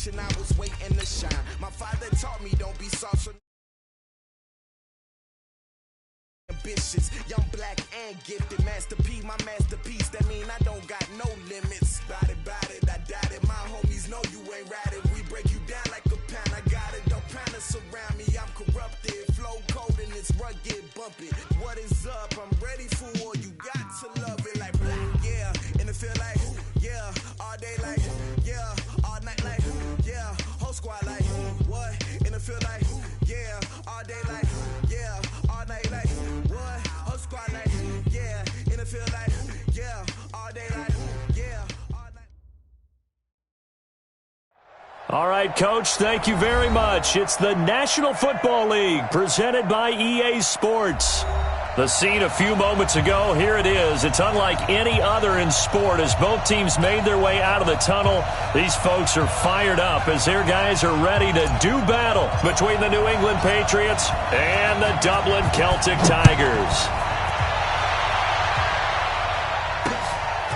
generation, I was waiting to shine. My father taught me don't be soft, so ambitious, young, black, and gifted. Master P, my masterpiece. That mean I don't got no limits. Bout it, I doubt it. My homies know you ain't ratted. We break you down like a pound. I got it, don't pound us around me. I'm corrupted, flow cold and it's rugged, bumpy. What is up? I'm ready for war. You got to love it like yeah, and it feel like yeah, all day like yeah, all night like yeah, whole squad like what? And it feel like yeah, all day like yeah, all night like what? Whole squad like yeah, and it feel like yeah, all day like yeah, all night. All right, Coach, thank you very much. It's the National Football League presented by EA Sports. The scene a few moments ago, here it is. It's unlike any other in sport as both teams made their way out of the tunnel. These folks are fired up as their guys are ready to do battle between the New England Patriots and the Dublin Celtic Tigers.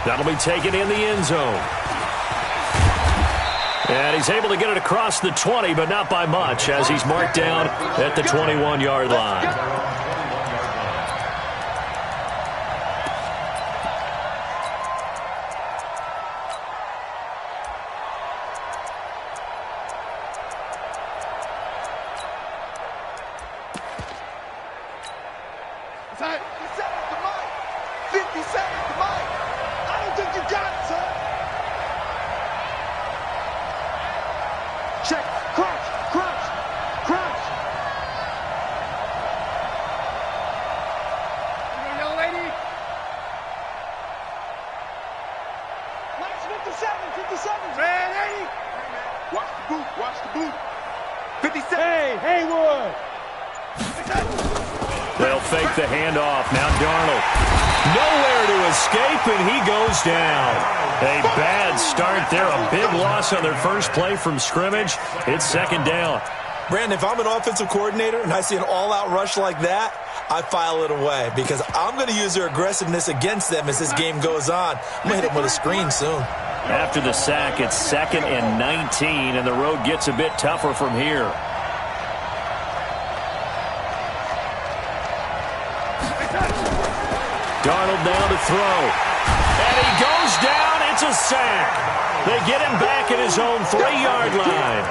That'll be taken in the end zone. And he's able to get it across the 20, but not by much as he's marked down at the 21-yard line. They'll fake the handoff. Now Darnold. Nowhere to escape, and he goes down. A bad start there. A big loss on their first play from scrimmage. It's second down. Brandon, if I'm an offensive coordinator and I see an all-out rush like that, I file it away because I'm going to use their aggressiveness against them as this game goes on. I'm going to hit them with a screen soon. After the sack, it's 2nd and 19, and the road gets a bit tougher from here. Darnold now to throw. And he goes down. It's a sack. They get him back at his own 3-yard line.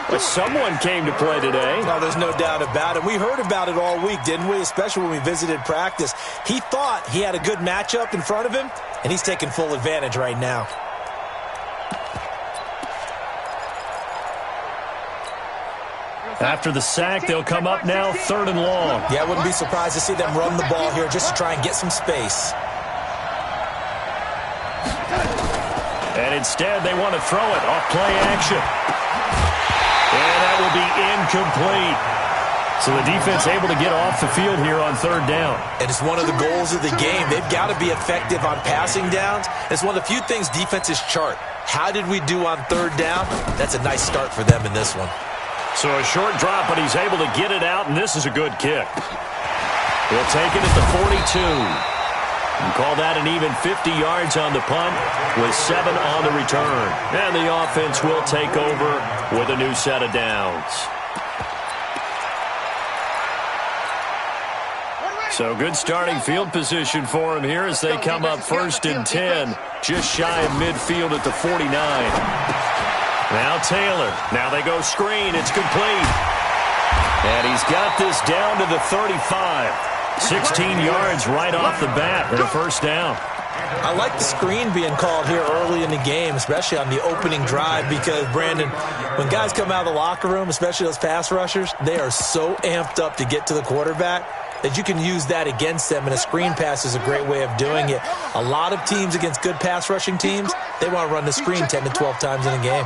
But someone came to play today. No, there's no doubt about it. We heard about it all week, didn't we? Especially when we visited practice. He thought he had a good matchup in front of him, and he's taking full advantage right now. After the sack, they'll come up now 3rd and long. Yeah, I wouldn't be surprised to see them run the ball here just to try and get some space. And instead, they want to throw it off play action. And that will be incomplete. So the defense able to get off the field here on 3rd down. And it's one of the goals of the game. They've got to be effective on passing downs. It's one of the few things defenses chart. How did we do on 3rd down? That's a nice start for them in this one. So a short drop, but he's able to get it out, and this is a good kick. He'll take it at the 42. And call that an even 50 yards on the punt with 7 on the return. And the offense will take over with a new set of downs. So good starting field position for him here as they come up 1st and 10, just shy of midfield at the 49. Now Taylor. Now they go screen. It's complete. And he's got this down to the 35. 16 yards right off the bat and a 1st down. I like the screen being called here early in the game, especially on the opening drive, because, Brandon, when guys come out of the locker room, especially those pass rushers, they are so amped up to get to the quarterback that you can use that against them, and a screen pass is a great way of doing it. A lot of teams against good pass rushing teams, they want to run the screen 10 to 12 times in a game.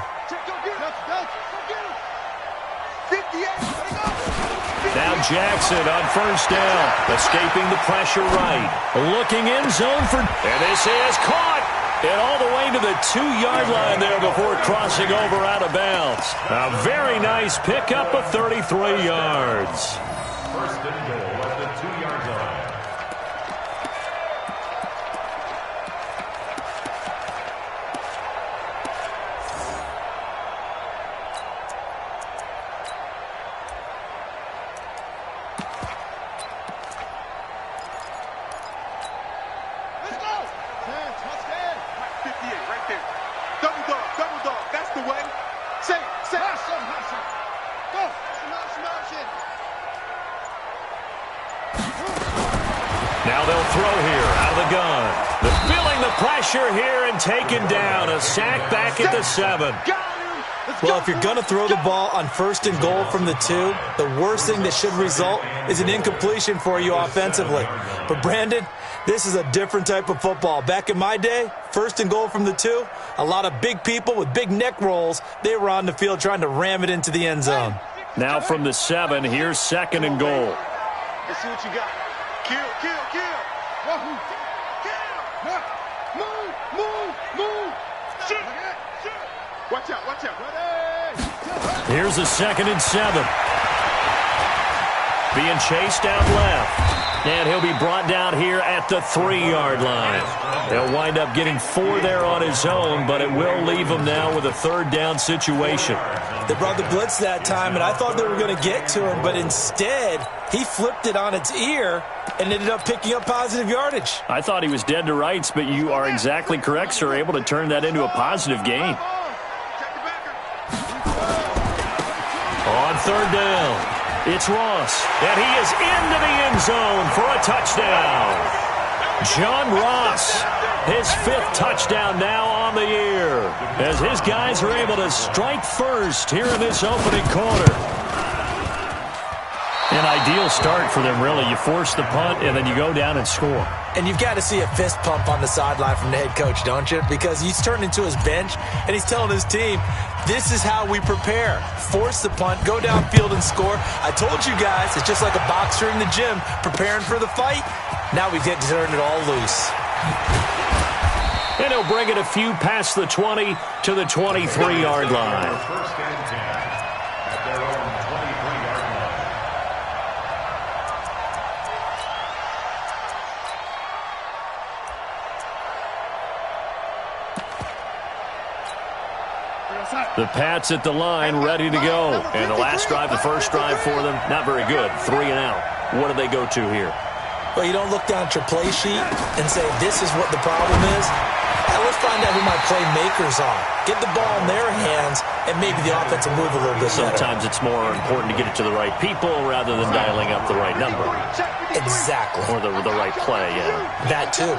Now Jackson on 1st down, escaping the pressure right. Looking in zone for, and this is caught. And all the way to the 2-yard line there before crossing over out of bounds. A very nice pickup of 33 yards. 1st and goal at the 2-yard line. right there. Double dog, that's the way. Say it. Hustle. Go. Motion. Now they'll throw here out of the gun. They're feeling the pressure here and taken down. A sack back at the 7. Well, if you're going to throw the ball on 1st and goal from the 2, the worst thing that should result is an incompletion for you offensively. But, Brandon, this is a different type of football. Back in my day, 1st and goal from the 2, a lot of big people with big neck rolls, they were on the field trying to ram it into the end zone. Now from the 7, here's 2nd and goal. Let's see what you got. Kill. Move. Shoot. Watch out. Here's a 2nd and 7. Being chased out left. And he'll be brought down here at the 3-yard line. They'll wind up getting 4 there on his own, but it will leave him now with a 3rd down situation. They brought the blitz that time, and I thought they were going to get to him, but instead, he flipped it on its ear and ended up picking up positive yardage. I thought he was dead to rights, but you are exactly correct, sir, able to turn that into a positive gain. On 3rd down. It's Ross, and he is into the end zone for a touchdown. John Ross, his 5th touchdown now on the year, as his guys are able to strike first here in this opening quarter. An ideal start for them, really. You force the punt, and then you go down and score. And you've got to see a fist pump on the sideline from the head coach, don't you? Because he's turned into his bench, and he's telling his team, this is how we prepare. Force the punt, go downfield and score. I told you guys, it's just like a boxer in the gym preparing for the fight. Now we get to turn it all loose. And he'll bring it a few past the 20 to the 23-yard line. First and 10 at their own 23-yard line. The Pats at the line, ready to go. And the last drive, the first drive for them, not very good. 3 and out. What do they go to here? Well, you don't look down at your play sheet and say, this is what the problem is. Let's find out who my playmakers are. Get the ball in their hands, and maybe the offense will move a little bit better. Sometimes it's more important to get it to the right people rather than dialing up the right number. Exactly. Or the right play, yeah. That, too.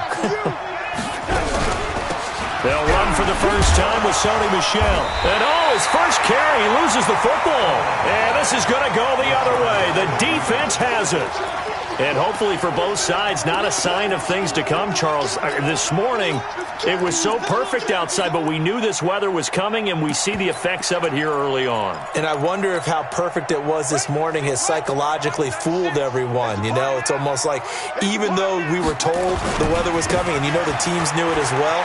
They'll run for the first time with Sony Michel. And his first carry, he loses the football. And this is going to go the other way. The defense has it. And hopefully for both sides, not a sign of things to come, Charles. This morning, it was so perfect outside, but we knew this weather was coming, and we see the effects of it here early on. And I wonder if how perfect it was this morning has psychologically fooled everyone. You know, it's almost like even though we were told the weather was coming, and you know the teams knew it as well,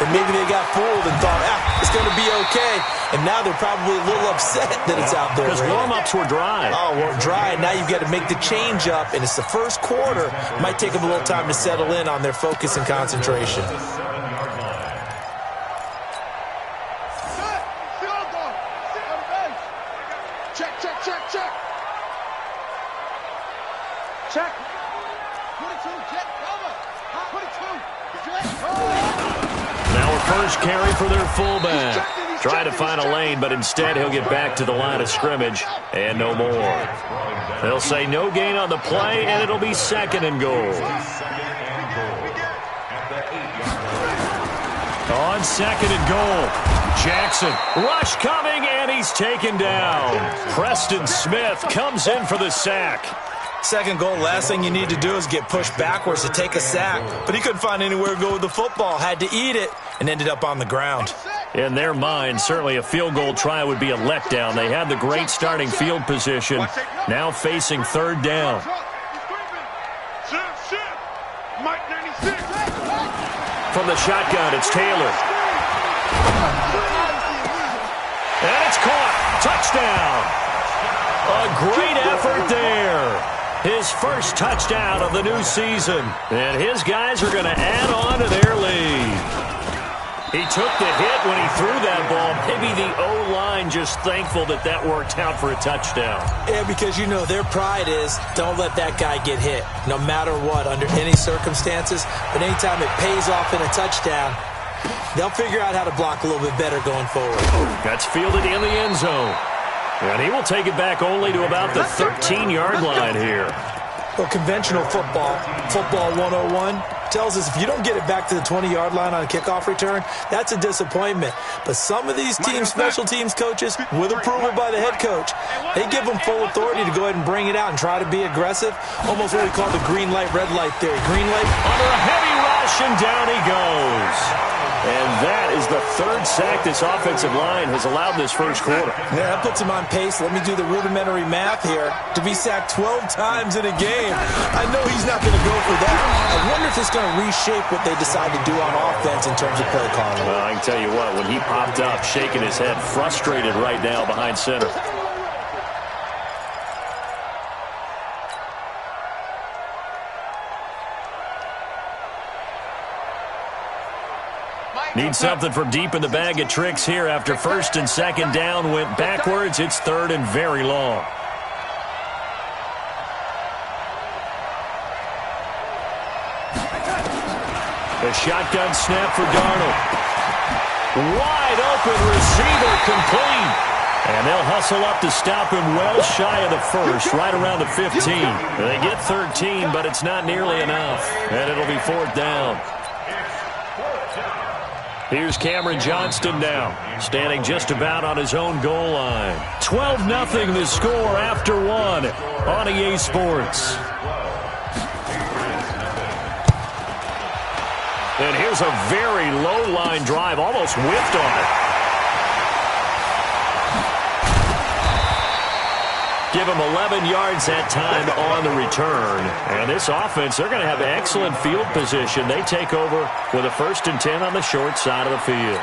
and maybe they got fooled and thought, it's going to be okay. And now they're probably a little upset that it's out there. Because warm-ups were dry. Oh, we're dry. Now you've got to make the change up, and it's the first quarter. Might take them a little time to settle in on their focus and concentration. Check. Now a first carry for their fullback. Try to find a lane, but instead he'll get back to the line of scrimmage and no more. They'll say no gain on the play, and it'll be 2nd and goal. On 2nd and goal, Jackson, rush coming, and he's taken down. Preston Smith comes in for the sack. 2nd goal, last thing you need to do is get pushed backwards to take a sack. But he couldn't find anywhere to go with the football, had to eat it, and ended up on the ground. In their mind, certainly a field goal try would be a letdown. They had the great starting field position, now facing 3rd down. From the shotgun, it's Taylor. And it's caught. Touchdown. A great effort there. His first touchdown of the new season. And his guys are going to add on to their lead. He took the hit when he threw that ball. Maybe the O-line just thankful that that worked out for a touchdown. Yeah, because, you know, their pride is don't let that guy get hit, no matter what, under any circumstances. But anytime it pays off in a touchdown, They'll figure out how to block a little bit better going forward. That's fielded in the end zone. And he will take it back only to about the 13-yard line here. Well, conventional football 101, tells us if you don't get it back to the 20-yard line on a kickoff return, that's a disappointment. But some of these teams, special teams coaches, with approval by the head coach, they give them full authority to go ahead and bring it out and try to be aggressive, almost what we call the green light, red light theory. Green light. Under a heavy rush, and down he goes. And that is the third sack this offensive line has allowed this first quarter. Yeah, that puts him on pace. Let me do the rudimentary math here. To be sacked 12 times in a game, I know he's not going to go for that. I wonder if it's going to reshape what they decide to do on offense in terms of play calling. Well, I can tell you what, when he popped up, shaking his head, frustrated right now behind center. Need something from deep in the bag of tricks here after first and second down went backwards. It's third and very long. A shotgun snap for Darnold. Wide open receiver complete. And they'll hustle up to stop him well shy of the first, right around the 15. They get 13, but it's not nearly enough. And it'll be fourth down. Here's Cameron Johnston now, standing just about on his own goal line. 12-0 the score after one on EA Sports. And here's a very low-line drive, almost whiffed on it. Give him 11 yards that time on the return. And this offense, they're going to have excellent field position. They take over with a 1st and 10 on the short side of the field.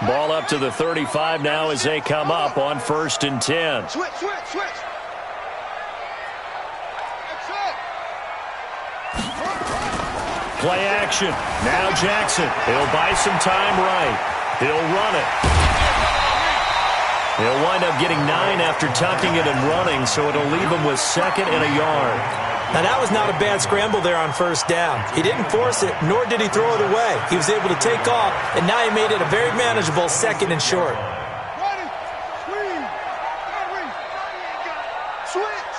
Ball up to the 35 now as they come up on 1st and 10. Switch. Play action. Now Jackson. He'll buy some time right. He'll run it. He'll wind up getting 9 after tucking it and running, so it'll leave him with 2nd and a yard. Now, that was not a bad scramble there on first down. He didn't force it, nor did he throw it away. He was able to take off, and now he made it a very manageable 2nd and short. Switch.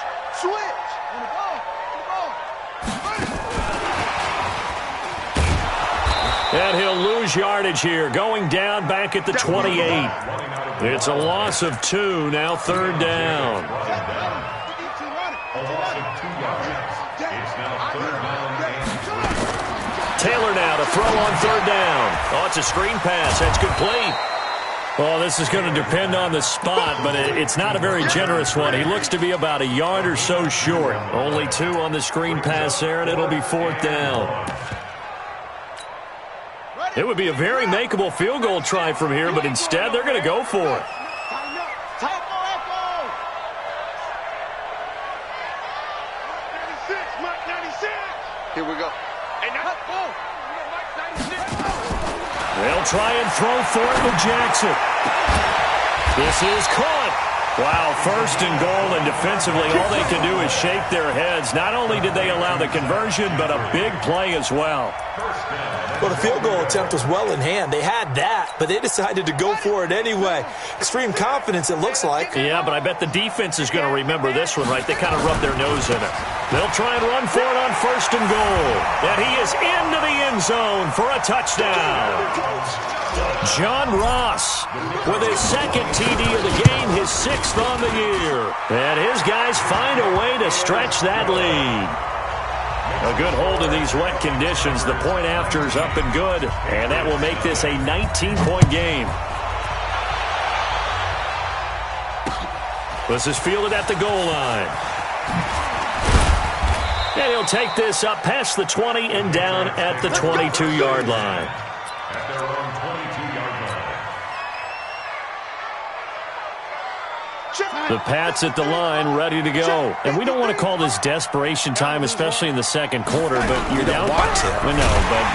And he'll lose yardage here, going down back at the 28. It's a loss of 2, now 3rd down. Taylor now to throw on 3rd down. Oh, it's a screen pass. That's complete. Well, this is going to depend on the spot, but it's not a very generous one. He looks to be about a yard or so short. Only 2 on the screen pass there, and it'll be 4th down. It would be a very makeable field goal try from here, but instead they're going to go for it. Here we go. They'll try and throw for it with Jackson. This is caught. Wow, 1st and goal, and defensively all they can do is shake their heads. Not only did they allow the conversion, but a big play as well. Well, the field goal attempt was well in hand. They had that, but they decided to go for it anyway. Extreme confidence, it looks like. Yeah, but I bet the defense is going to remember this one, right? They kind of rub their nose in it. They'll try and run for it on 1st and goal. And he is into the end zone for a touchdown. John Ross with his 2nd TD of the game, his 6th on the year. And his guys find a way to stretch that lead. A good hold in these wet conditions. The point after is up and good, and that will make this a 19-point game. This is fielded at the goal line. And he'll take this up past the 20 and down at the 22-yard line. At their own 22-yard line. The Pats at the line, ready to go. And we don't want to call this desperation time, especially in the second quarter, but you're down. Want to. No, but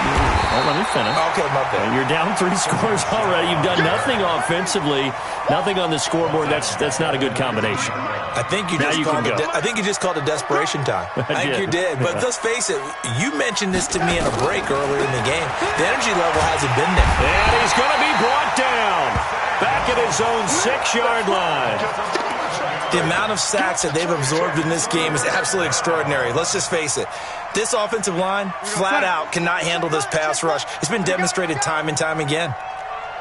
let me finish. Okay, my bad. You're down 3 scores already. You've done nothing offensively, nothing on the scoreboard. That's not a good combination. I think you just called it desperation time. I think you did. But let's face it, you mentioned this to me in a break earlier in the game. The energy level hasn't been there. And he's going to be brought down back at his own 6-yard line. The amount of sacks that they've absorbed in this game is absolutely extraordinary. Let's just face it. This offensive line, flat out, cannot handle this pass rush. It's been demonstrated time and time again.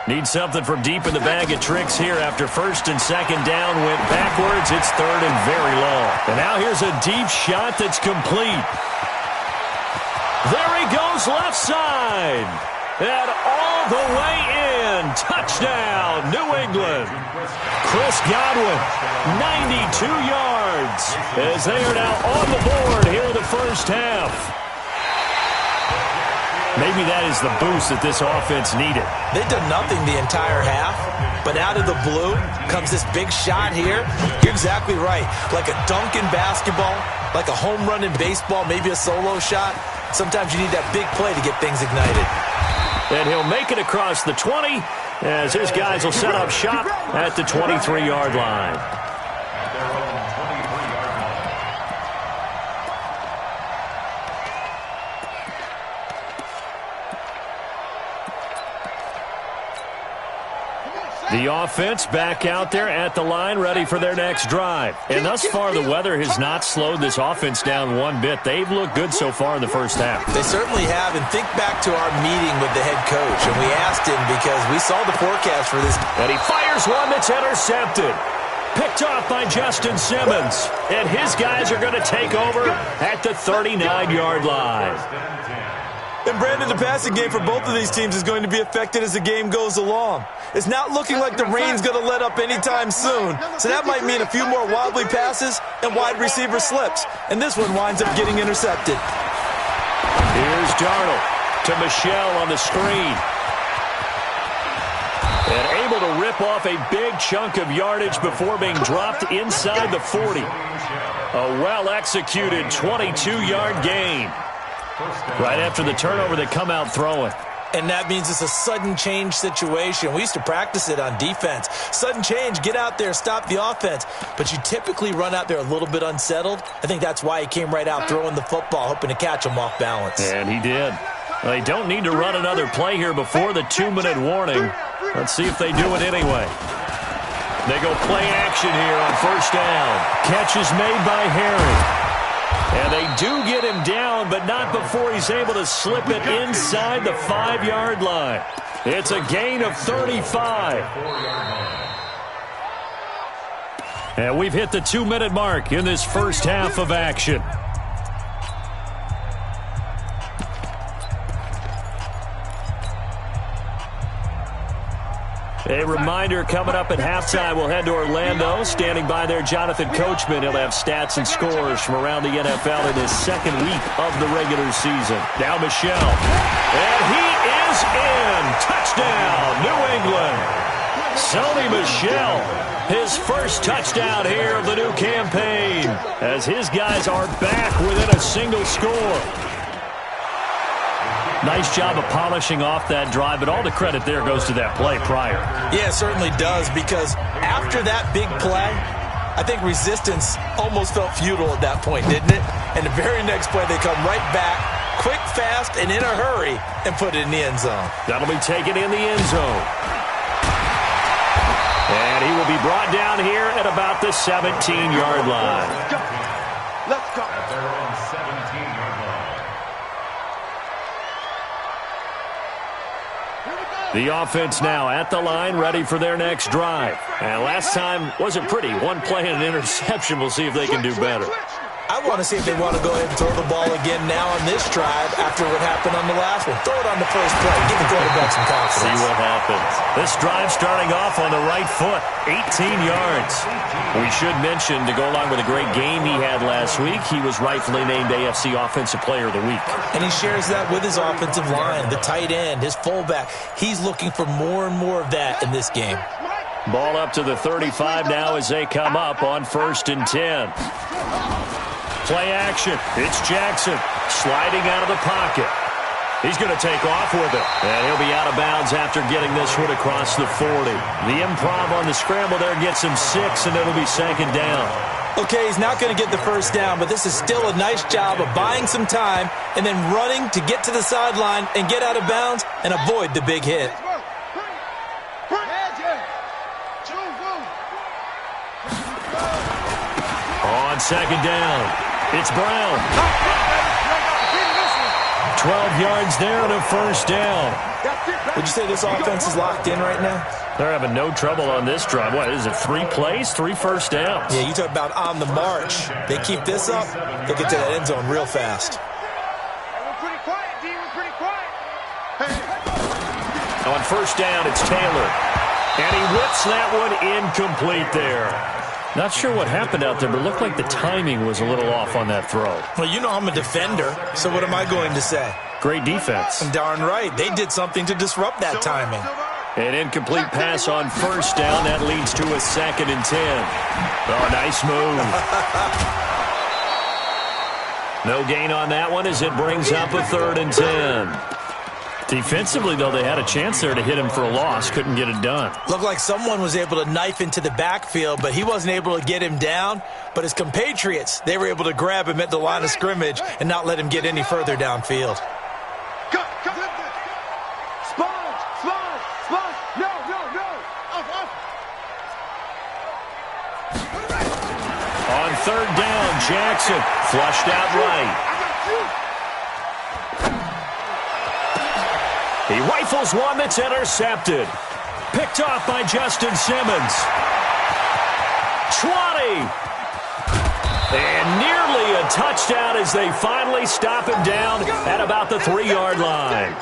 Need something from deep in the bag of tricks here after first and second down went backwards. It's third and very long. And now here's a deep shot that's complete. There he goes left side. And all the way in. Touchdown, New England. Chris Godwin, 92 yards as they are now on the board here in the first half. Maybe that is the boost that this offense needed. They've done nothing the entire half, but out of the blue comes this big shot here. You're exactly right. Like a dunk in basketball, like a home run in baseball, maybe a solo shot. Sometimes you need that big play to get things ignited. And he'll make it across the 20 as his guys will set up shop at the 23-yard line. The offense back out there at the line, ready for their next drive. And thus far, the weather has not slowed this offense down one bit. They've looked good so far in the first half. They certainly have. And think back to our meeting with the head coach. And we asked him because we saw the forecast for this. And he fires one that's intercepted. Picked off by Justin Simmons. And his guys are going to take over at the 39-yard line. And Brandon, the passing game for both of these teams is going to be affected as the game goes along. It's not looking like the rain's going to let up anytime soon. So that might mean a few more wobbly passes and wide receiver slips. And this one winds up getting intercepted. Here's Darnold to Michelle on the screen. And able to rip off a big chunk of yardage before being dropped inside the 40. A well-executed 22-yard gain. Right after the turnover, they come out throwing. And that means it's a sudden change situation. We used to practice it on defense. Sudden change, get out there, stop the offense. But you typically run out there a little bit unsettled. I think that's why he came right out throwing the football, hoping to catch him off balance. And he did. They don't need to run another play here before the 2-minute warning. Let's see if they do it anyway. They go play action here on first down. Catch is made by Herring. And they do get him down, but not before he's able to slip it inside the 5-yard line. It's a gain of 35. And we've hit the 2-minute mark in this first half of action. A reminder, coming up at halftime, we'll head to Orlando. Standing by there, Jonathan Coachman. He'll have stats and scores from around the NFL in his second week of the regular season. Now Michelle. And he is in. Touchdown, New England. Sony Michel, his first touchdown here of the new campaign, as his guys are back within a single score. Nice job of polishing off that drive, but all the credit there goes to that play prior. Yeah, it certainly does, because after that big play, I think resistance almost felt futile at that point, didn't it? And the very next play, they come right back, quick, fast, and in a hurry, and put it in the end zone. That'll be taken in the end zone. And he will be brought down here at about the 17-yard line. Let's go. At their own 17-yard line. The offense now at the line, ready for their next drive. And last time wasn't pretty. One play and an interception. We'll see if they can do better. I want to see if they want to go ahead and throw the ball again now on this drive after what happened on the last one. Throw it on the first play. Give the quarterback some confidence. See what happens. This drive starting off on the right foot. 18 yards. We should mention, to go along with a great game he had last week, he was rightfully named AFC Offensive Player of the Week. And he shares that with his offensive line, the tight end, his fullback. He's looking for more and more of that in this game. Ball up to the 35 now as they come up on 1st and 10. Play action. It's Jackson sliding out of the pocket. He's going to take off with it. And he'll be out of bounds after getting this one across the 40. The improv on the scramble there gets him 6, and it'll be 2nd down. Okay, he's not going to get the 1st down, but this is still a nice job of buying some time and then running to get to the sideline and get out of bounds and avoid the big hit. On 2nd down, it's Brown. 12 yards there and a 1st down. Would you say this offense is locked in right now? They're having no trouble on this drive. What is it, 3 plays, 3 first downs? Yeah, you talk about on the march. They keep this up, they get to that end zone real fast. We're pretty quiet, D. We're pretty quiet. On 1st down, it's Taylor. And he whips that one incomplete there. Not sure what happened out there, but it looked like the timing was a little off on that throw. Well, you know I'm a defender, so what am I going to say? Great defense. Darn right. They did something to disrupt that timing. An incomplete pass on 1st down. That leads to a 2nd and 10. Oh, nice move. No gain on that one as it brings up a 3rd and 10. Defensively, though, they had a chance there to hit him for a loss. Couldn't get it done. Looked like someone was able to knife into the backfield, but he wasn't able to get him down. But his compatriots, they were able to grab him at the line of scrimmage and not let him get any further downfield. On 3rd down, Jackson flushed out right. He rifles one that's intercepted. Picked off by Justin Simmons. 20. And nearly a touchdown as they finally stop him down at about the 3-yard line.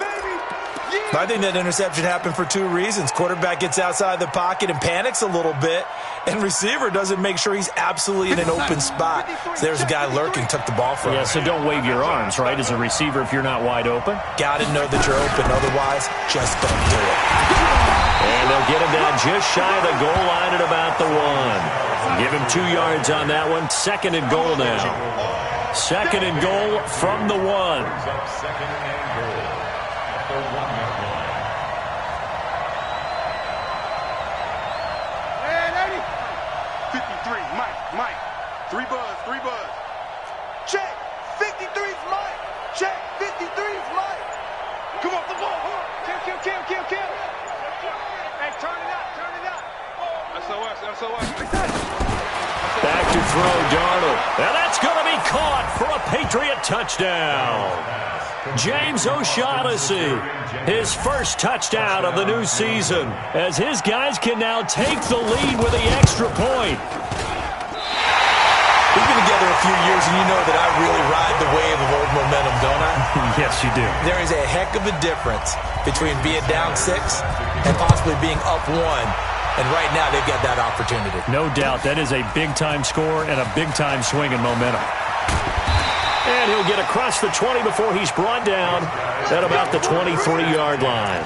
I think that interception happened for 2 reasons. Quarterback gets outside the pocket and panics a little bit, and receiver doesn't make sure he's absolutely in an open spot. So there's a guy lurking, took the ball from him. Yeah, so don't wave your arms, right, as a receiver if you're not wide open. Got to know that you're open. Otherwise, just don't do it. And they'll get him down just shy of the goal line at about the 1. Give him 2 yards on that one. 2nd and goal now. 2nd and goal from the 1. Mike. 3 buzz. Check. 53's Mike. Check. 53's Mike. Come off the ball. Kill. Hey, turn it up. SOS. Back to throw, Darnold. And that's going to be caught for a Patriot touchdown. James O'Shaughnessy, his first touchdown of the new season, as his guys can now take the lead with the extra point. We've been together a few years, and you know that I really ride the wave of old momentum, don't I? Yes, you do. There is a heck of a difference between being down 6 and possibly being up 1. And right now, they've got that opportunity. No doubt. That is a big-time score and a big-time swing in momentum. And he'll get across the 20 before he's brought down at about the 23-yard line.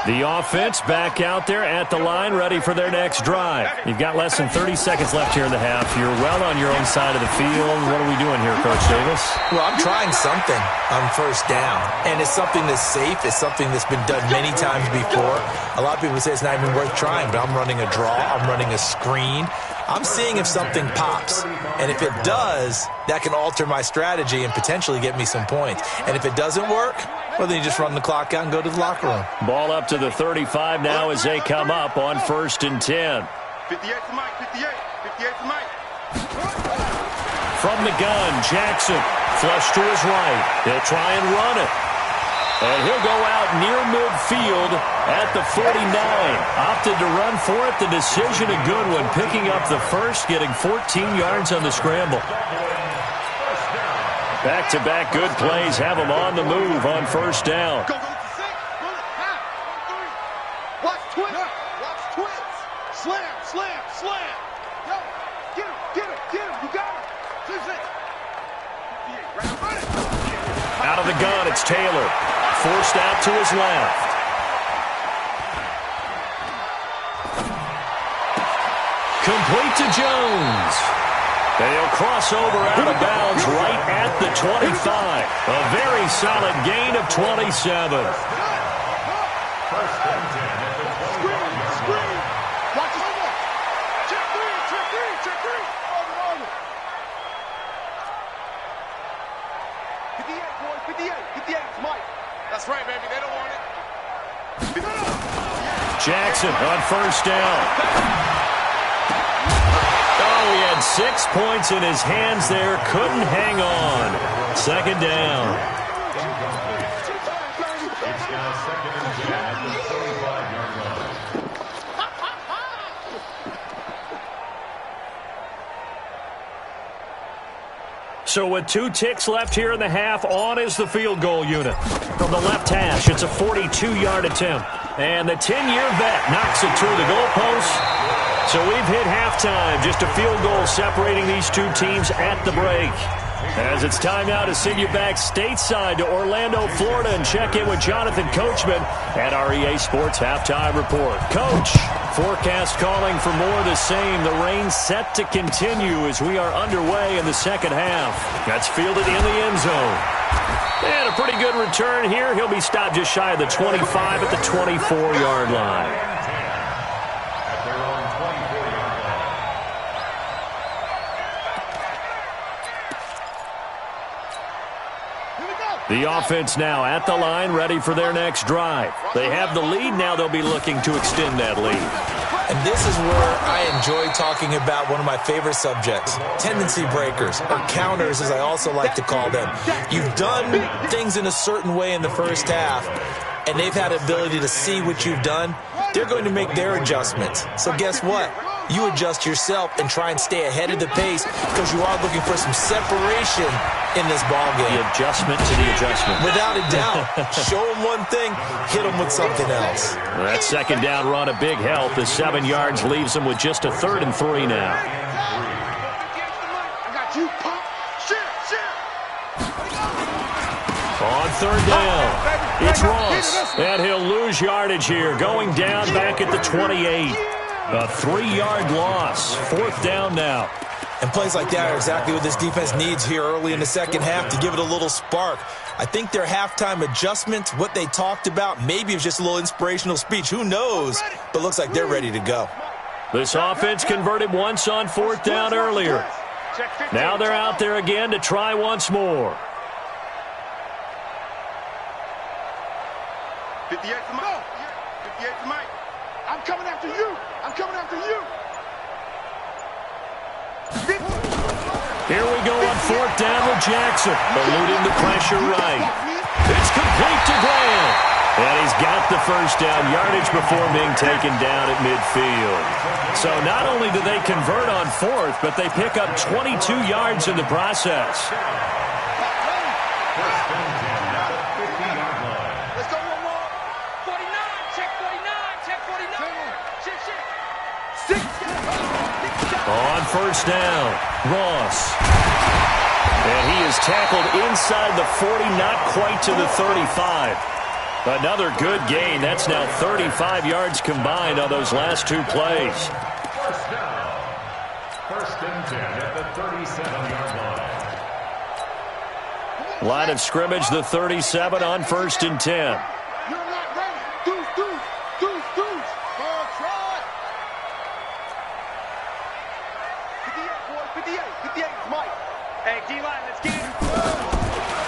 The offense back out there at the line, ready for their next drive. You've got less than 30 seconds left here in the half. You're well on your own side of the field. What are we doing here, Coach Davis? Well, I'm trying something on 1st down, and it's something that's safe. It's something that's been done many times before. A lot of people say it's not even worth trying, but I'm running a draw. I'm running a screen. I'm seeing if something pops, and if it does, that can alter my strategy and potentially get me some points. And if it doesn't work, well, then you just run the clock out and go to the locker room. Ball up to the 35 now as they come up on 1st and 10. 58 for Mike. 58 for Mike. From the gun, Jackson, flush to his right. He'll try and run it. And he'll go out near midfield at the 49. Opted to run for it. The decision a good one. Picking up the first, getting 14 yards on the scramble. Back-to-back good plays have him on the move on 1st down. Go to 6. Watch twins. Slam. Yo, get him. You got him. 2-6. Out of the gun, it's Taylor. Forced out to his left. Complete to Jones. They'll cross over out of bounds right at the 25. A very solid gain of 27. First and 10 at the 25-yard line. Watch this one. Check three. 58, boys, 58. It's Mike. That's right, baby. They don't want it. Jackson on first down. Oh, he had 6 points in his hands there. Couldn't hang on. Second down. It's now second and 10 at the 45-yard line. So with 2 ticks left here in the half, on is the field goal unit. From the left hash, it's a 42-yard attempt. And the 10-year vet knocks it through the goalpost. So we've hit halftime. Just a field goal separating these two teams at the break. As it's time now to send you back stateside to Orlando, Florida, and check in with Jonathan Coachman at our EA Sports Halftime Report. Coach, forecast calling for more of the same. The rain set to continue as we are underway in the second half. That's fielded in the end zone. And a pretty good return here. He'll be stopped just shy of the 25 at the 24-yard line. The offense now at the line, ready for their next drive. They have the lead. Now they'll be looking to extend that lead. And this is where I enjoy talking about one of my favorite subjects, tendency breakers, or counters as I also like to call them. You've done things in a certain way in the first half, and they've had the ability to see what you've done. They're going to make their adjustments. So guess what? You adjust yourself and try and stay ahead of the pace because you are looking for some separation in this ballgame. The adjustment to the adjustment. Without a doubt. Show them one thing, hit them with something else. That second down run a big help. The 7 yards leaves them with just a 3rd and 3 now. I got you, pump. Shit. On 3rd down, it's Ross. And he'll lose yardage here, going down back at the 28. A 3-yard loss. 4th down now. And plays like that are exactly what this defense needs here early in the second half to give it a little spark. I think their halftime adjustments, what they talked about, maybe it was just a little inspirational speech. Who knows? But looks like they're ready to go. This offense converted once on 4th down earlier. Now they're out there again to try once more. 58 for Mike. 58 for Mike. I'm coming after you. Here we go on 4th down with Jackson. Eluding the pressure right. It's complete to Grant. And he's got the first down yardage before being taken down at midfield. So not only do they convert on 4th, but they pick up 22 yards in the process. First and 10 at the 50-yard line. Let's go one more. 49. Check 49. 6. On 1st down, Ross. And he is tackled inside the 40, not quite to the 35. Another good gain. That's now 35 yards combined on those last 2 plays. First down. First and 10 at the 37-yard line. Line of scrimmage, the 37 on 1st and 10. You're not ready. Deuce. Ball try. 58, boys. 58 is Mike. Hey, D-line, let's get it.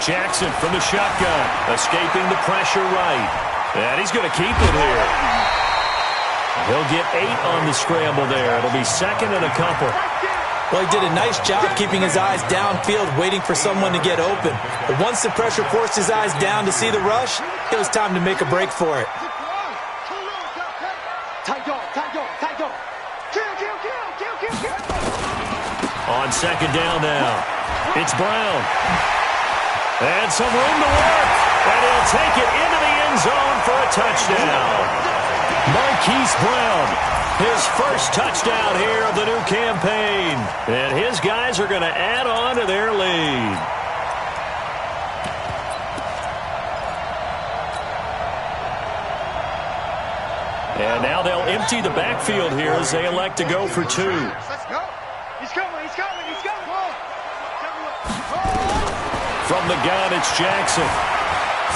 Jackson from the shotgun, escaping the pressure right. And he's going to keep it here. He'll get 8 on the scramble there. It'll be 2nd and a couple. Well, he did a nice job keeping his eyes downfield, waiting for someone to get open. But once the pressure forced his eyes down to see the rush, it was time to make a break for it. Tight dog. Kill. On 2nd down now, it's Brown. And some room to work. And he'll take it into the end zone for a touchdown. Marquise Brown, his first touchdown here of the new campaign. And his guys are going to add on to their lead. And now they'll empty the backfield here as they elect to go for 2. Let's go. He's coming. He's coming. He's coming. From the gun, it's Jackson.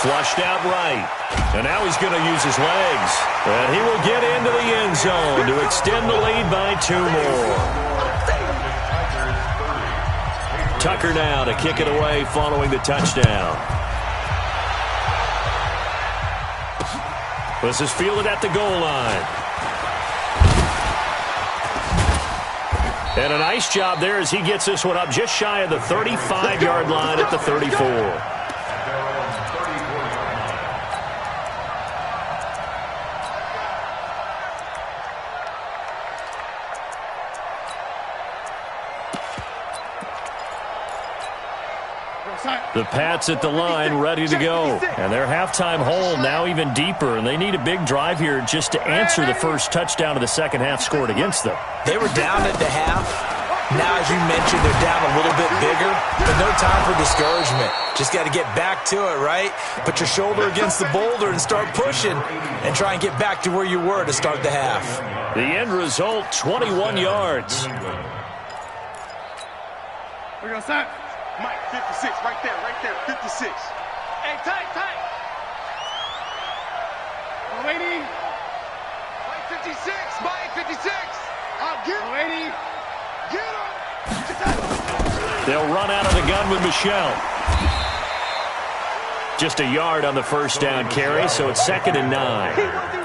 Flushed out right. And now he's going to use his legs. And he will get into the end zone to extend the lead by 2 more. Tucker now to kick it away following the touchdown. This is fielded at the goal line. And a nice job there as he gets this one up just shy of the 35-yard line at the 34. The Pats at the line ready to go. And their halftime hole now even deeper. And they need a big drive here just to answer the first touchdown of the second half scored against them. They were down at the half. Now, as you mentioned, they're down a little bit bigger. But no time for discouragement. Just got to get back to it, right? Put your shoulder against the boulder and start pushing. And try and get back to where you were to start the half. The end result, 21 yards. We're going to start. Mike, 56, right there, 56. Hey, tight. Lady. Mike, 56, Mike, 56. Get him. Get him. They'll run out of the gun with Michelle. Just a yard on the first down carry, so it's 2nd and 9.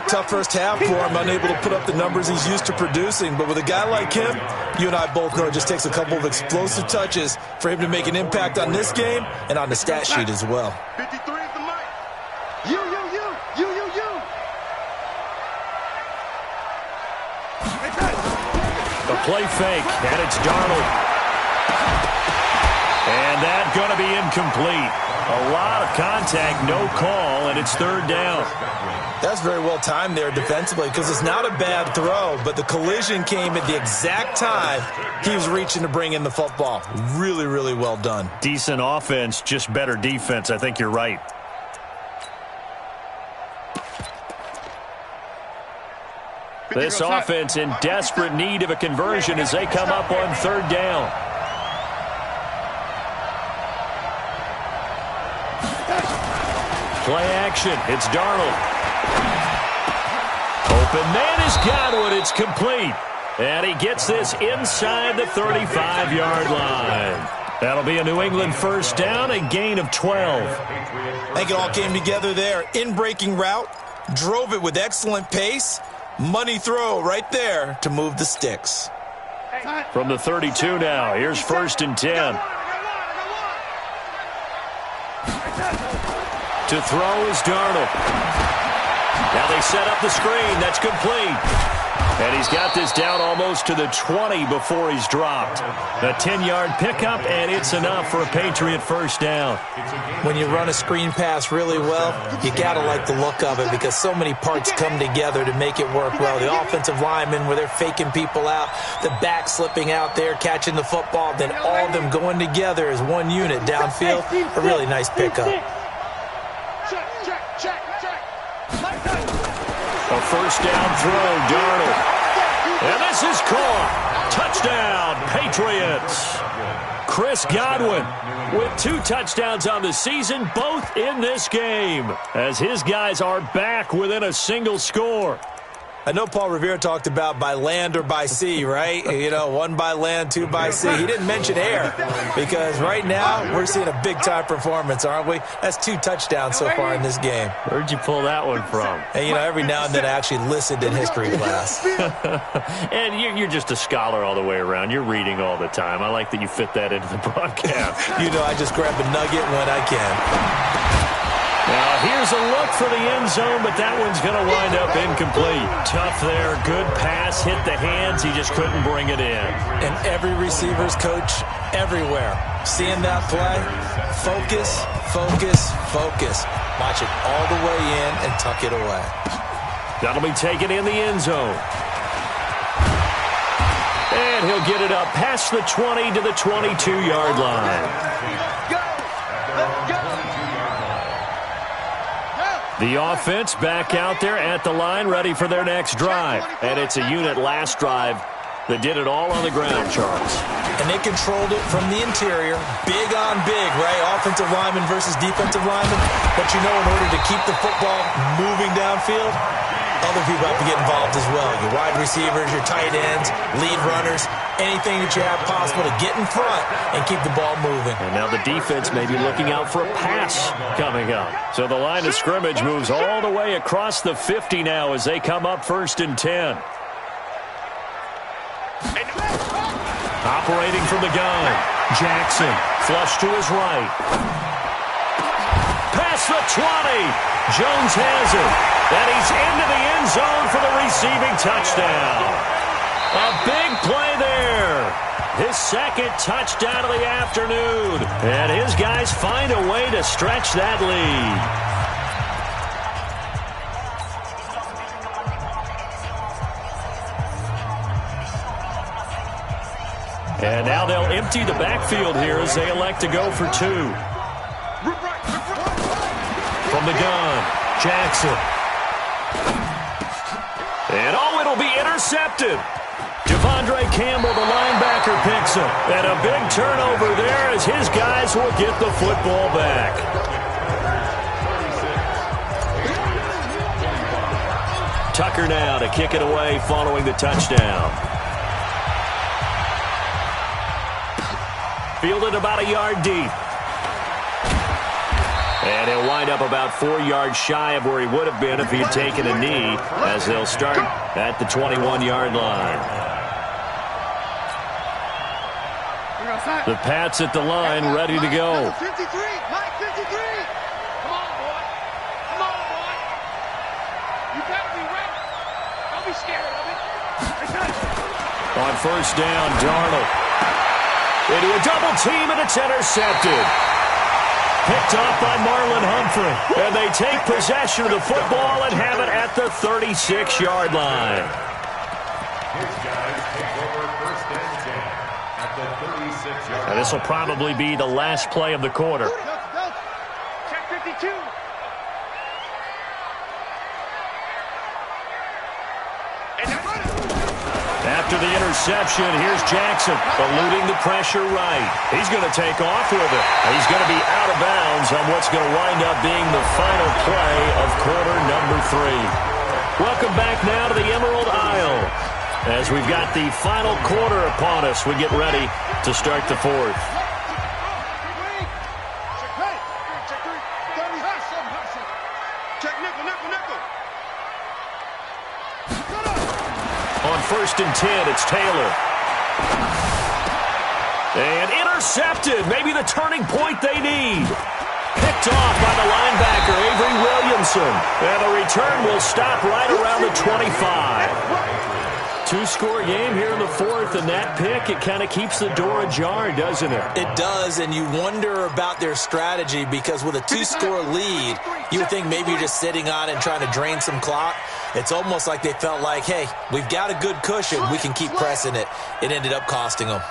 Tough first half for him, unable to put up the numbers he's used to producing. But with a guy like him, you and I both know it just takes a couple of explosive touches for him to make an impact on this game and on the stat sheet as well. 53 is the mic. You. A play fake, and it's Darnold. And that's going to be incomplete. A lot of contact, no call, and it's 3rd down. That's very well timed there defensively because it's not a bad throw, but the collision came at the exact time he was reaching to bring in the football. Really, really well done. Decent offense, just better defense. I think you're right. This offense in desperate need of a conversion as they come up on 3rd down. Play action. It's Darnold. Open man is Godwin. It's complete. And he gets this inside the 35-yard line. That'll be a New England first down, a gain of 12. I think it all came together there. In-breaking route, drove it with excellent pace. Money throw right there to move the sticks. From the 32 now, here's 1st and 10. To throw is Darnold. Now they set up the screen. That's complete. And he's got this down almost to the 20 before he's dropped. A 10-yard pickup, and it's enough for a Patriot first down. When you run a screen pass really well, you got to like the look of it because so many parts come together to make it work well. The offensive linemen, where they're faking people out, the back slipping out there, catching the football, then all of them going together as one unit downfield. A really nice pickup. A first down throw, Darnold. And this is caught. Touchdown, Patriots. Chris Godwin with 2 touchdowns on the season, both in this game, as his guys are back within a single score. I know Paul Revere talked about by land or by sea, right? You know, 1 by land, 2 by sea. He didn't mention air because right now we're seeing a big-time performance, aren't we? That's 2 touchdowns so far in this game. Where'd you pull that one from? And, you know, every now and then I actually listened in history class. And you're just a scholar all the way around. You're reading all the time. I like that you fit that into the broadcast. You know, I just grab a nugget when I can. Now, here's a look for the end zone, but that one's going to wind up incomplete. Tough there. Good pass. Hit the hands. He just couldn't bring it in. And every receiver's coach everywhere. Seeing that play, focus, focus, focus. Watch it all the way in and tuck it away. That'll be taken in the end zone. And he'll get it up past the 20 to the 22-yard line. The offense back out there at the line, ready for their next drive. And it's a unit last drive that did it all on the ground, Charles. And they controlled it from the interior, big on big, right? Offensive lineman versus defensive lineman. But you know, in order to keep the football moving downfield, other people have to get involved as well. Your wide receivers, your tight ends, lead runners, anything that you have possible to get in front and keep the ball moving. And now the defense may be looking out for a pass coming up. So the line of scrimmage moves all the way across the 50 now as they come up 1st and 10. Operating from the gun, Jackson, flush to his right. Past the 20. Jones has it. And he's into the end zone for the receiving touchdown. A big play there. His second touchdown of the afternoon. And his guys find a way to stretch that lead. And now they'll empty the backfield here as they elect to go for 2. From the gun, Jackson. And it'll be intercepted. Devondre Campbell, the linebacker, picks him. And a big turnover there as his guys will get the football back. Tucker now to kick it away following the touchdown. Fielded about a yard deep. And he'll wind up about 4 yards shy of where he would have been if he had taken a knee, as they'll start at the 21-yard line. The Pats at the line, ready to go. 53, Mike, 53. Come on, boy. Come on, boy. You better be ready. Don't be scared of it. On 1st down, Darnold. Into a double team, and it's intercepted. Picked off by Marlon Humphrey. And they take possession of the football and have it at the 36-yard line. His guys take over 1st and 10 at the 36-yard line. This will probably be the last play of the quarter. Check 52. After the interception, here's Jackson, eluding the pressure right. He's going to take off with it. He's going to be out of bounds on what's going to wind up being the final play of quarter number 3. Welcome back now to the Emerald Isle. As we've got the final quarter upon us, we get ready to start the 4th. On 1st and 10, it's Taylor. And intercepted. Maybe the turning point they need. Picked off by the linebacker, Avery Williamson. And the return will stop right around the 25. 2-score game here in the 4th, and that pick, it kind of keeps the door ajar, doesn't it? It does, and you wonder about their strategy because with a 2-score lead, you would think maybe you're just sitting on it and trying to drain some clock. It's almost like they felt like, hey, we've got a good cushion. We can keep pressing it. It ended up costing them.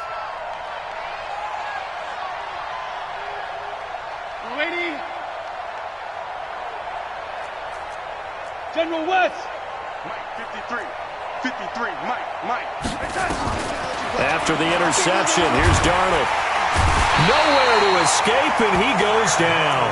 Lady. General West. Mike, 53. 53, Mike. After the interception, here's Darnold. Nowhere to escape, and he goes down.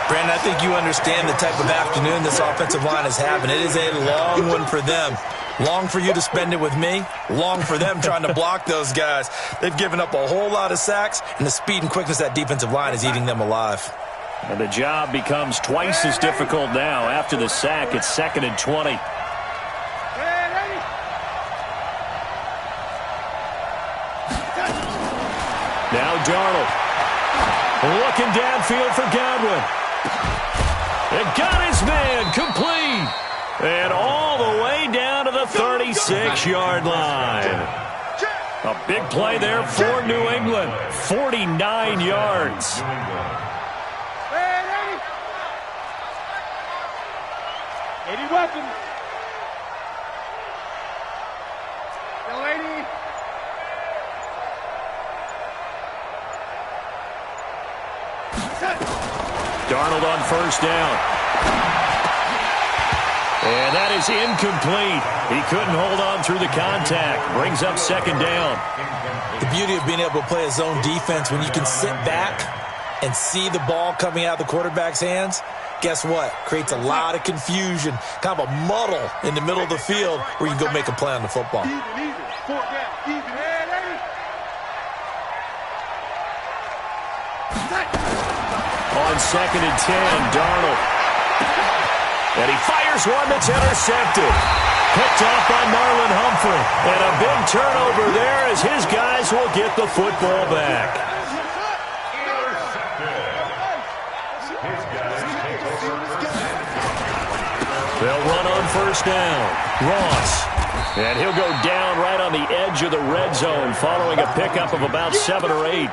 Brandon, I think you understand the type of afternoon this offensive line is having. It is a long one for them. Long for you to spend it with me. Long for them trying to block those guys. They've given up a whole lot of sacks, and the speed and quickness of that defensive line is eating them alive. And the job becomes twice as difficult now. After the sack, it's 2nd and 20. Now Darnold. Looking downfield for Godwin. And got his man complete. And all the way down to the 36-yard line. A big play there for New England. 49 yards. Any weapon. The lady. Darnold on 1st down. And that is incomplete. He couldn't hold on through the contact. Brings up second down. The beauty of being able to play a zone defense when you can sit back and see the ball coming out of the quarterback's hands, guess what? Creates a lot of confusion, kind of a muddle in the middle of the field where you can go make a play on the football. Even. 4 down. Even. On second and 10, Darnold. And he fires one that's intercepted. Picked off by Marlon Humphrey. And a big turnover there as his guys will get the football back. They'll run on first down. Ross. And he'll go down right on the edge of the red zone following a pickup of about 7 or 8.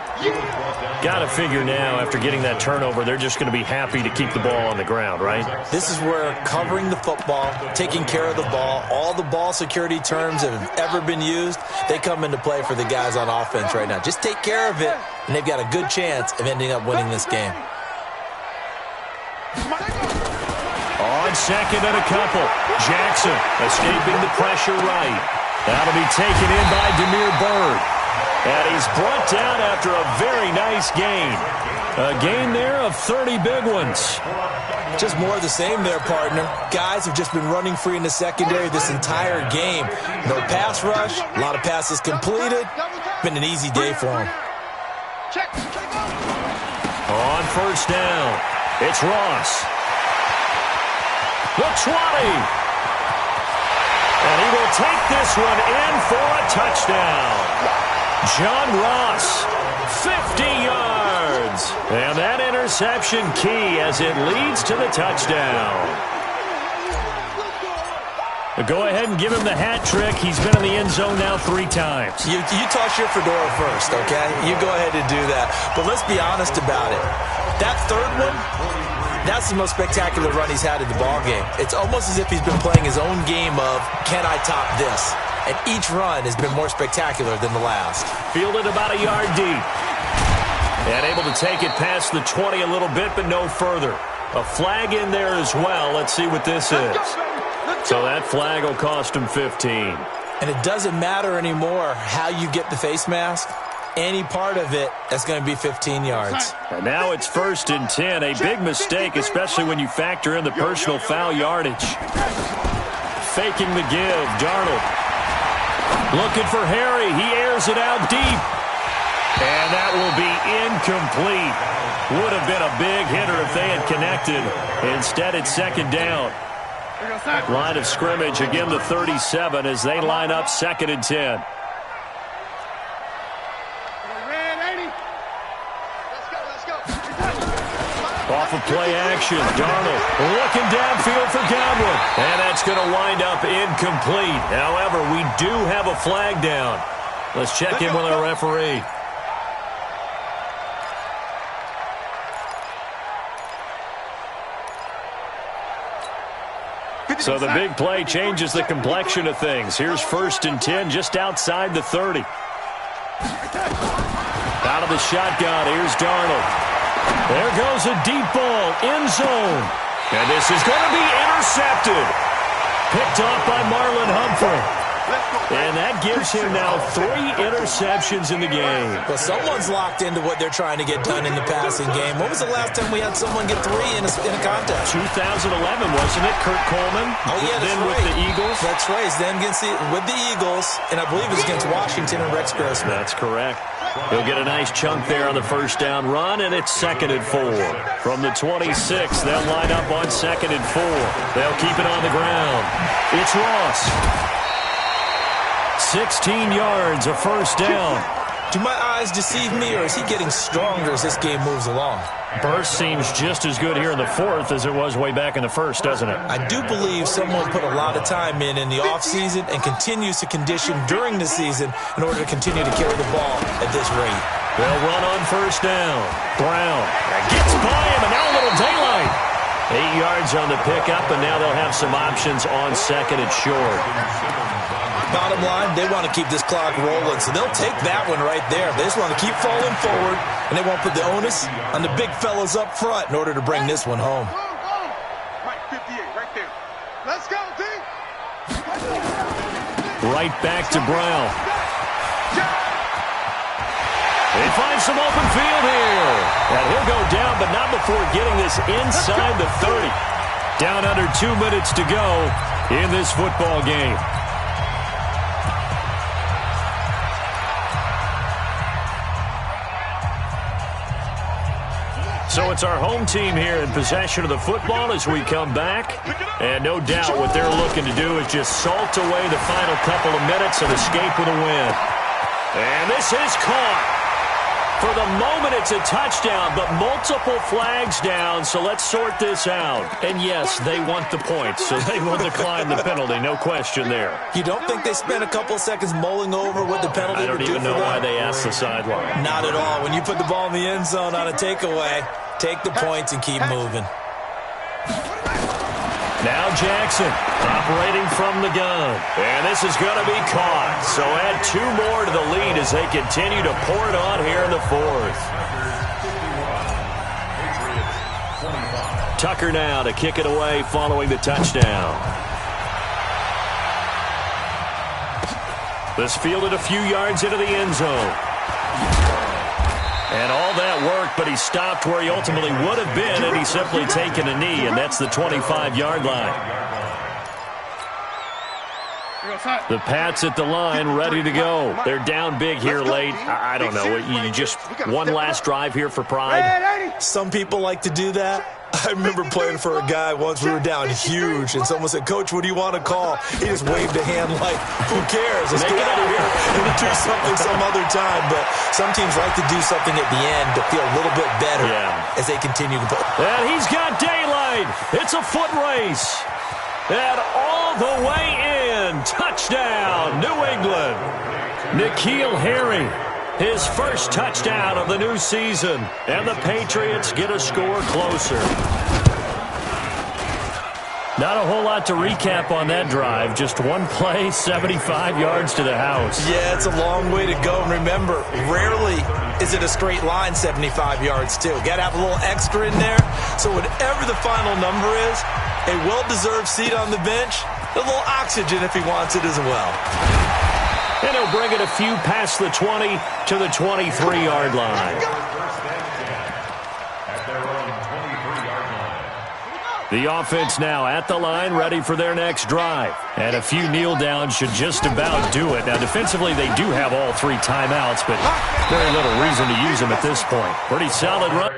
Got to figure now, after getting that turnover, they're just going to be happy to keep the ball on the ground, right? This is where covering the football, taking care of the ball, all the ball security terms that have ever been used, they come into play for the guys on offense right now. Just take care of it, and they've got a good chance of ending up winning this game. On second and a couple, Jackson escaping the pressure right. That'll be taken in by Damiere Byrd. And he's brought down after a very nice gain. A gain there of 30 big ones. Just more of the same there, partner. Guys have just been running free in the secondary this entire game. No pass rush, a lot of passes completed. Been an easy day for them. On first down, it's Ross. The 20. And he will take this one in for a touchdown. John Ross, 50 yards. And that interception key as it leads to the touchdown. Go ahead and give him the hat trick. He's been in the end zone now 3 times. You toss your fedora first, okay? You go ahead and do that. But let's be honest about it. That third one, that's the most spectacular run he's had in the ballgame. It's almost as if he's been playing his own game of, can I top this? And each run has been more spectacular than the last. Fielded about a yard deep. And able to take it past the 20 a little bit, but no further. A flag in there as well. Let's see what this is. So that flag will cost him 15. And it doesn't matter anymore how you get the face mask. Any part of it, that's going to be 15 yards. And now it's first and 10. A big mistake, especially when you factor in the personal foul yardage. Faking the give, Darnold. Looking for Harry. He airs it out deep. And that will be incomplete. Would have been a big hitter if they had connected. Instead, it's second down. Line of scrimmage, again the 37 as they line up second and 10. Off of play action, Darnold looking downfield for Godwin. And that's going to wind up incomplete. However, we do have a flag down. Let's check in with our referee. So the big play changes the complexion of things. Here's first and 10 just outside the 30. Out of the shotgun, here's Darnold. There goes a deep ball, end zone. And this is going to be intercepted. Picked off by Marlon Humphrey. And that gives him now 3 interceptions in the game. Well, someone's locked into what they're trying to get done in the passing game. When was the last time we had someone get 3 in a contest? 2011, wasn't it? Kurt Coleman. Oh, yeah, that's then right. With the Eagles. That's right. Then with the Eagles, and I believe it was against Washington and Rex Grossman. That's correct. He'll get a nice chunk there on the first down run, and it's second and 4. From the 26, they'll line up on second and 4. They'll keep it on the ground. It's Ross. 16 yards, a first down. Do my eyes deceive me, or is he getting stronger as this game moves along? Burst seems just as good here in the 4th as it was way back in the 1st, doesn't it? I do believe someone put a lot of time in the offseason and continues to condition during the season in order to continue to carry the ball at this rate. They'll run on first down. Brown gets by him, and now a little daylight. 8 yards on the pickup, and now they'll have some options on second and short. Bottom line, they want to keep this clock rolling, so they'll take that one right there. They just want to keep falling forward, and they won't put the onus on the big fellas up front in order to bring this one home. Right, 58, right there. Let's go. Right back to Brown. He finds some open field here. And he'll go down, but not before getting this inside the 30. Down under 2 minutes to go in this football game. So it's our home team here in possession of the football as we come back. And no doubt what they're looking to do is just salt away the final couple of minutes and escape with a win. And this is caught. For the moment, it's a touchdown, but multiple flags down, so let's sort this out. And yes, they want the points, so they will decline the penalty, no question there. You don't think they spent a couple seconds mulling over what the penalty would do? I don't even know why they asked the sideline. Not at all. When you put the ball in the end zone on a takeaway, take the points and keep moving. Now Jackson operating from the gun. And this is going to be caught. So add 2 more to the lead as they continue to pour it on here in the 4th. Tucker now to kick it away following the touchdown. This fielded a few yards into the end zone. And all that worked, but he stopped where he ultimately would have been had he simply taken a knee, and that's the 25-yard line. The Pats at the line, ready to go. They're down big here late. I don't know. You just one last drive here for pride? Some people like to do that. I remember playing for a guy once. We were down huge, and someone said, "Coach, what do you want to call?" He just waved a hand like, "Who cares? Let's get out of here and do something some other time." But some teams like to do something at the end to feel a little bit better as they continue to play. And he's got daylight. It's a foot race. And all the way in. Touchdown, New England. N'Keal Harry. His first touchdown of the new season. And the Patriots get a score closer. Not a whole lot to recap on that drive. Just one play, 75 yards to the house. Yeah, it's a long way to go. And remember, rarely is it a straight line 75 yards, too. Got to have a little extra in there. So whatever the final number is, a well-deserved seat on the bench, a little oxygen if he wants it as well. And he'll bring it a few past the 20 to the 23-yard line. The offense now at the line, ready for their next drive. And a few kneel downs should just about do it. Now, defensively, they do have all 3 timeouts, but very little reason to use them at this point. Pretty solid run.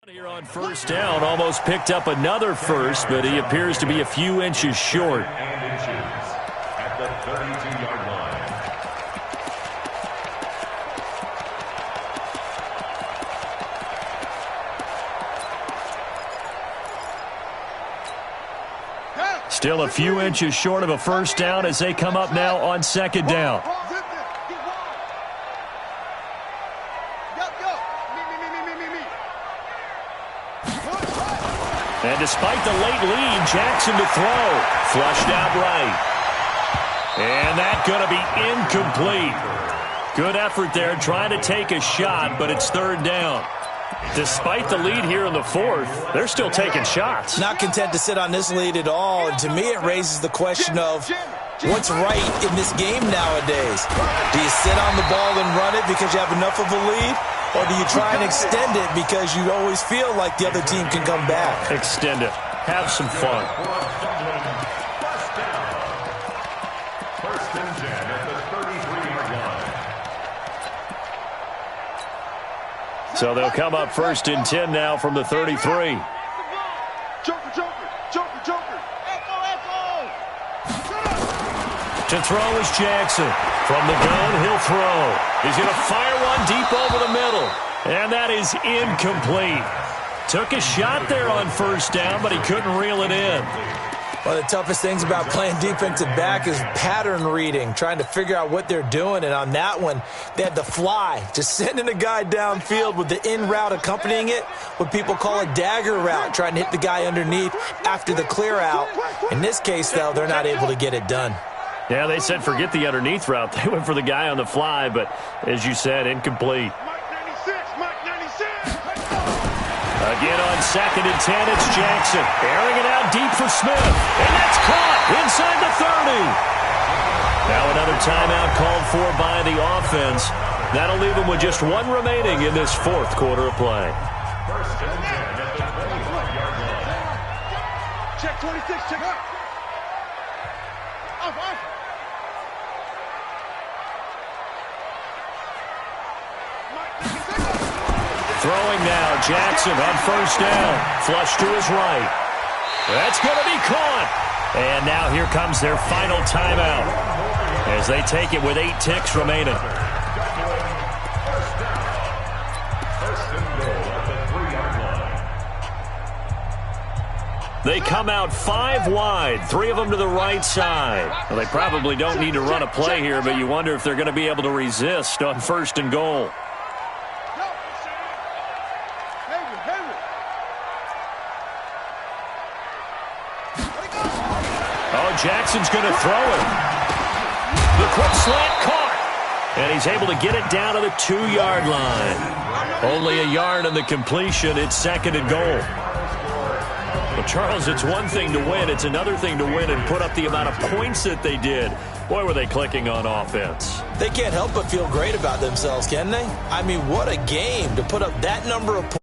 Here on first down, almost picked up another first, but he appears to be a few inches short. At the 32-yard line. Still a few inches short of a first down as they come up now on second down. And despite the late lead, Jackson to throw. Flushed out right. And that's going to be incomplete. Good effort there trying to take a shot, but it's third down. Despite the lead here in the 4th, they're still taking shots. Not content to sit on this lead at all. And to me, it raises the question of what's right in this game nowadays. Do you sit on the ball and run it because you have enough of a lead? Or do you try and extend it because you always feel like the other team can come back? Extend it. Have some fun. First and 10 at the 33-yard line. So they'll come up first and 10 now from the 33. Joker, Joker, Joker, Joker. Echo. To throw is Jackson. From the gun, he'll throw. He's going to fire one deep over the middle. And that is incomplete. Took a shot there on first down, but he couldn't reel it in. One of the toughest things about playing defensive back is pattern reading, trying to figure out what they're doing. And on that one, they had the fly, just sending a guy downfield with the in route accompanying it, what people call a dagger route, trying to hit the guy underneath after the clear out. In this case, though, they're not able to get it done. Yeah, they said forget the underneath route. They went for the guy on the fly, but as you said, incomplete. Again on 2nd and 10, it's Jackson. Airing it out deep for Smith. And that's caught inside the 30. Now another timeout called for by the offense. That'll leave them with just one remaining in this fourth quarter of play. First and 10 at the 25-yard line. Check 26, check out. Off. Throwing now, Jackson on first down. Flush to his right. That's going to be caught. And now here comes their final timeout as they take it with 8 ticks remaining. First and goal at the 3-yard line. They come out 5 wide, 3 of them to the right side. Well, they probably don't need to run a play here, but you wonder if they're going to be able to resist on first and goal. Jackson's going to throw it. The quick slant caught. And he's able to get it down to the 2-yard line. Only a yard on the completion. It's 2nd and goal. Well, Charles, it's one thing to win. It's another thing to win and put up the amount of points that they did. Boy, were they clicking on offense. They can't help but feel great about themselves, can they? I mean, what a game to put up that number of